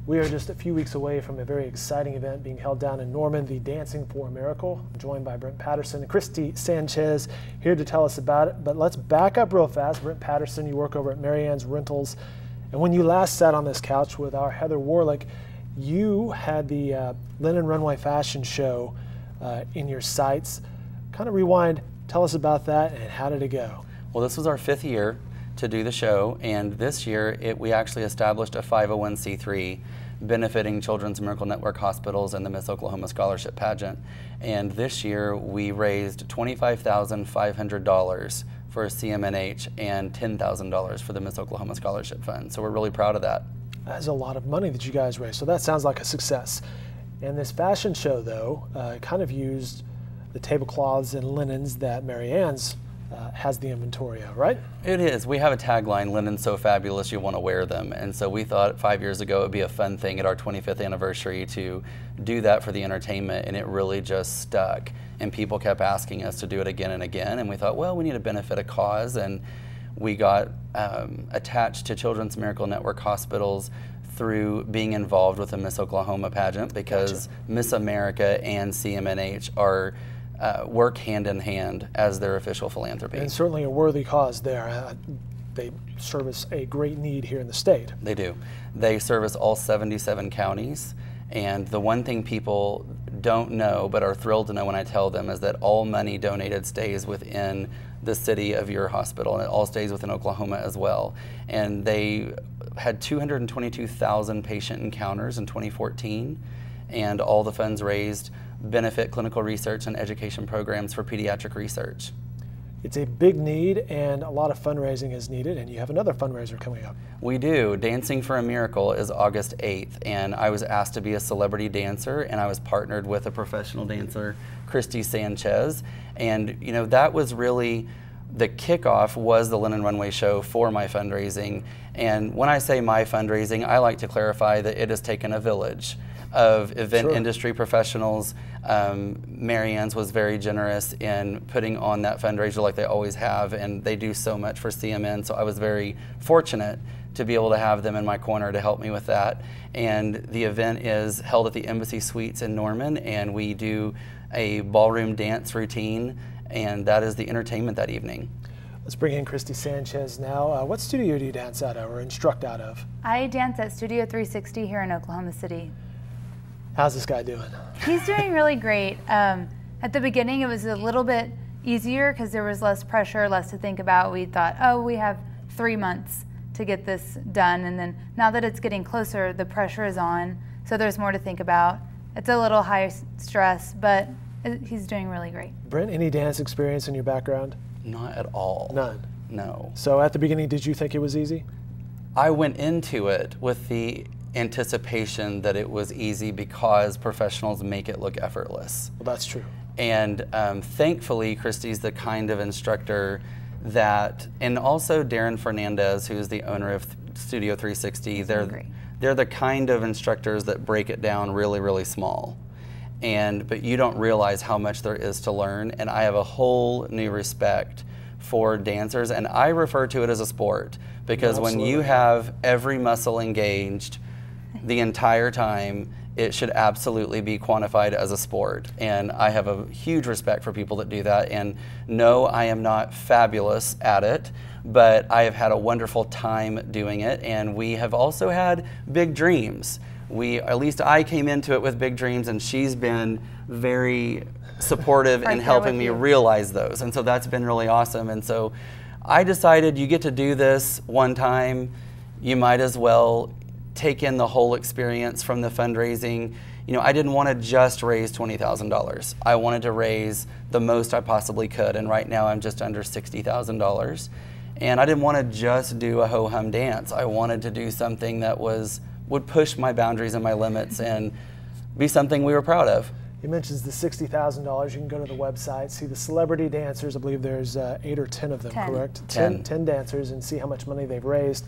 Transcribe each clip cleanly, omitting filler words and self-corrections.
We are just a few weeks away from a very exciting event being held down in Norman, the Dancing for a Miracle. I'm joined by Brent Patterson and Kristy Sanchez here to tell us about it. But let's back up real fast. Brent Patterson, you work over at Marianne's Rentals. And when you last sat on this couch with our Heather Warlick, you had the Linen Runway Fashion Show in your sights. Kind of rewind, tell us about that and how did it go? Well, this was our 5th year to do the show, and this year we actually established a 501c3 benefiting Children's Miracle Network hospitals and the Miss Oklahoma Scholarship Pageant. And this year we raised $25,500 for CMNH and $10,000 for the Miss Oklahoma Scholarship Fund. So we're really proud of that. That's a lot of money that you guys raised, so that sounds like a success. And this fashion show, though, kind of used the tablecloths and linens that Marianne's has the inventory of, right? It is. We have a tagline, "Linen's so fabulous you want to wear them." And so we thought 5 years ago it would be a fun thing at our 25th anniversary to do that for the entertainment, and it really just stuck. And people kept asking us to do it again and again, and we thought, well, we need to benefit a cause, and we got attached to Children's Miracle Network hospitals through being involved with the Miss Oklahoma pageant, because gotcha. Miss America and CMNH are work hand in hand as their official philanthropy. And certainly a worthy cause there. They service a great need here in the state. They do. They service all 77 counties. And the one thing people don't know but are thrilled to know when I tell them is that all money donated stays within the city of your hospital, and it all stays within Oklahoma as well. And they had 222,000 patient encounters in 2014, and all the funds raised benefit clinical research and education programs for pediatric research. It's a big need, and a lot of fundraising is needed, and you have another fundraiser coming up. We do. Dancing for a Miracle is August 8th, and I was asked to be a celebrity dancer, and I was partnered with a professional dancer, Kristy Sanchez, and you know, that was really the kickoff was the Linen Runway show for my fundraising. And when I say my fundraising, I like to clarify that it has taken a village of event industry professionals. Marianne's was very generous in putting on that fundraiser like they always have, and they do so much for CMN, so I was very fortunate to be able to have them in my corner to help me with that. And the event is held at the Embassy Suites in Norman, and we do a ballroom dance routine, and that is the entertainment that evening. Let's bring in Kristy Sanchez now. What studio do you dance out of or instruct out of? I dance at Studio 360 here in Oklahoma City. How's this guy doing? He's doing really great. At the beginning, it was a little bit easier because there was less pressure, less to think about. We thought, oh, we have 3 months to get this done. And then now that it's getting closer, the pressure is on. So there's more to think about. It's a little high stress, but he's doing really great. Brent, any dance experience in your background? Not at all. None? No. So at the beginning, did you think it was easy? I went into it with the anticipation that it was easy because professionals make it look effortless. Well, that's true. And thankfully, Kristy's the kind of instructor that, and also Darren Fernandez, who's the owner of Studio 360, they're the kind of instructors that break it down really, really small. But you don't realize how much there is to learn, and I have a whole new respect for dancers, and I refer to it as a sport, because when you have every muscle engaged the entire time, it should absolutely be quantified as a sport. And I have a huge respect for people that do that. And no, I am not fabulous at it, but I have had a wonderful time doing it. And we have also had big dreams. At least I came into it with big dreams, and she's been very supportive in helping me realize those. And so that's been really awesome. And so I decided, you get to do this one time, you might as well take in the whole experience from the fundraising. You know, I didn't want to just raise $20,000. I wanted to raise the most I possibly could, and right now I'm just under $60,000. And I didn't want to just do a ho-hum dance. I wanted to do something that would push my boundaries and my limits and be something we were proud of. He mentions the $60,000. You can go to the website, see the celebrity dancers. I believe there's 8 or 10 of them, correct? 10 dancers, and see how much money they've raised.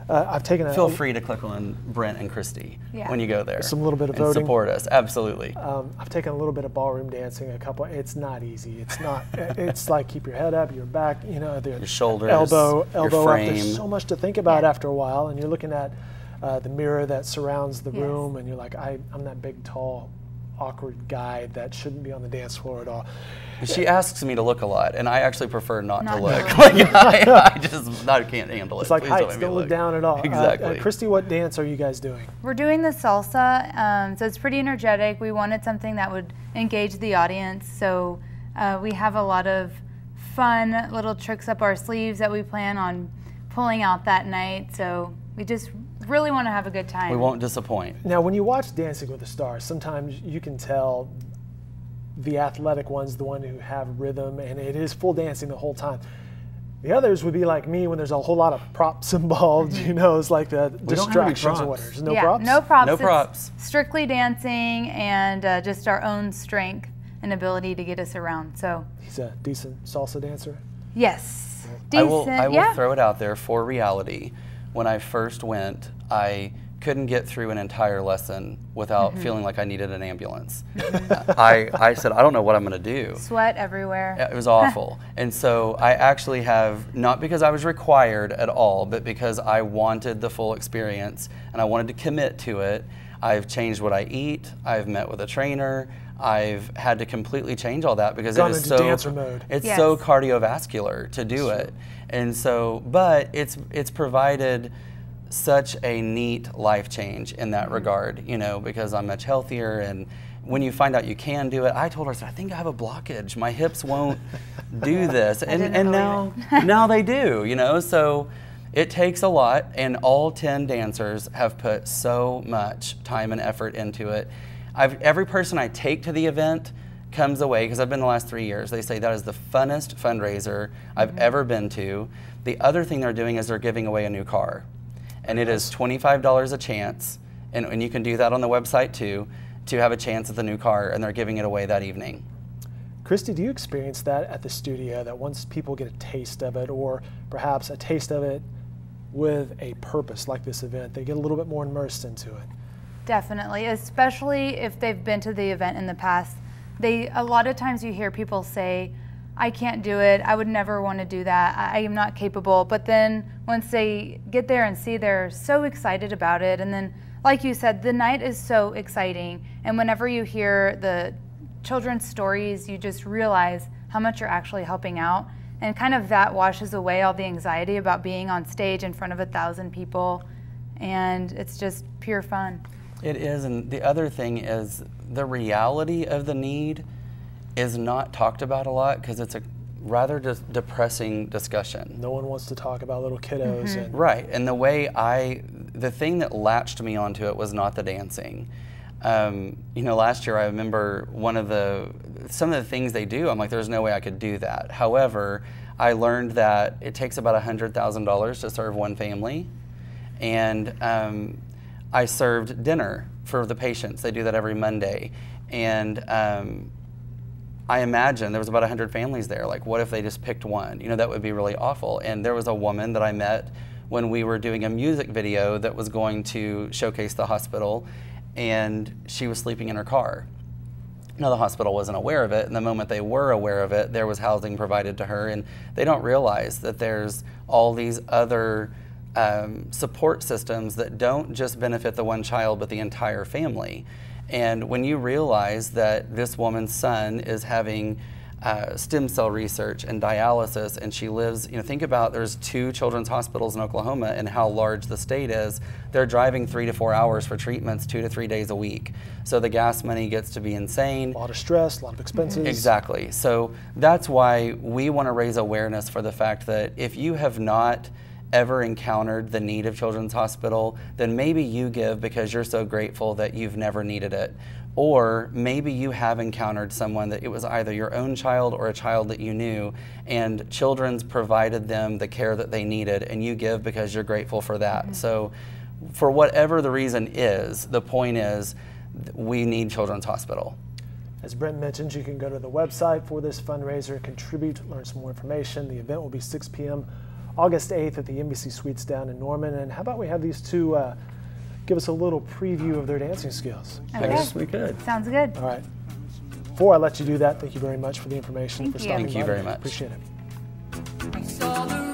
Feel free to click on Brent and Kristy when you go there. Some little bit of voting. Support us, absolutely. I've taken a little bit of ballroom dancing, it's not easy. It's not, it's like keep your head up, your back, you know, your shoulders, elbow your up. frame. There's so much to think about after a while, and you're looking at the mirror that surrounds the room, and you're like, I'm that big, tall, awkward guy that shouldn't be on the dance floor at all. She asks me to look a lot, and I actually prefer not to look. Like, I can't handle it. It's like Please heights, don't look down at all. Exactly. Kristy, what dance are you guys doing? We're doing the salsa, so it's pretty energetic. We wanted something that would engage the audience, so we have a lot of fun little tricks up our sleeves that we plan on pulling out that night, so we just really want to have a good time. We won't disappoint. Now, when you watch Dancing with the Stars, sometimes you can tell the athletic ones, the one who have rhythm, and it is full dancing the whole time. The others would be like me when there's a whole lot of props involved, you know, it's like the distractions and whatever. No props? No props. No props. It's strictly dancing and just our own strength and ability to get us around. So he's a decent salsa dancer? Yes. Decent. I will throw it out there for reality. When I first went, I couldn't get through an entire lesson without feeling like I needed an ambulance. I said, I don't know what I'm going to do. Sweat everywhere. It was awful. And so I actually have, not because I was required at all, but because I wanted the full experience and I wanted to commit to it, I've changed what I eat, I've met with a trainer, I've had to completely change all that because it is so dancer mode. It's so cardiovascular to do it. And so, but it's provided such a neat life change in that regard, you know, because I'm much healthier, and when you find out you can do it, I told her, I said, I think I have a blockage. My hips won't do this. And now they do, you know, so it takes a lot, and all 10 dancers have put so much time and effort into it. Every person I take to the event comes away, because I've been the last 3 years, they say that is the funnest fundraiser I've ever been to. The other thing they're doing is they're giving away a new car. And it is $25 a chance, and you can do that on the website too, to have a chance at the new car, and they're giving it away that evening. Kristy, do you experience that at the studio, that once people get a taste of it, or perhaps a taste of it with a purpose like this event, they get a little bit more immersed into it? Definitely, especially if they've been to the event in the past. A lot of times you hear people say, I can't do it, I would never want to do that, I am not capable. But then once they get there and see, they're so excited about it. And then, like you said, the night is so exciting. And whenever you hear the children's stories, you just realize how much you're actually helping out. And kind of that washes away all the anxiety about being on stage in front of 1,000 people. And it's just pure fun. It is, and the other thing is the reality of the need is not talked about a lot because it's a rather depressing discussion. No one wants to talk about little kiddos. And right, and the thing that latched me onto it was not the dancing. You know, last year I remember some of the things they do, I'm like, there's no way I could do that. However, I learned that it takes about $100,000 to serve one family, and I served dinner for the patients. They do that every Monday, and I imagine there was about 100 families there. Like, what if they just picked one? You know, that would be really awful. And there was a woman that I met when we were doing a music video that was going to showcase the hospital, and she was sleeping in her car. Now, the hospital wasn't aware of it, and the moment they were aware of it, there was housing provided to her, and they don't realize that there's all these other support systems that don't just benefit the one child, but the entire family. And when you realize that this woman's son is having stem cell research and dialysis, and she lives, you know, think about there's 2 children's hospitals in Oklahoma and how large the state is. They're driving 3 to 4 hours for treatments 2 to 3 days a week. So the gas money gets to be insane. A lot of stress, a lot of expenses. Exactly. So that's why we want to raise awareness for the fact that if you have not ever encountered the need of Children's Hospital, then maybe you give because you're so grateful that you've never needed it. Or maybe you have encountered someone that it was either your own child or a child that you knew, and Children's provided them the care that they needed, and you give because you're grateful for that. So for whatever the reason is, the point is we need Children's Hospital. As Brent mentioned, you can go to the website for this fundraiser, contribute, learn some more information. The event will be 6 p.m. August 8th at the Embassy Suites down in Norman. And how about we have these two give us a little preview of their dancing skills? Okay. Yes, we could. Sounds good. All right. Before I let you do that, thank you very much for the information. Thank you. Stopping Thank you by. very much. Appreciate it.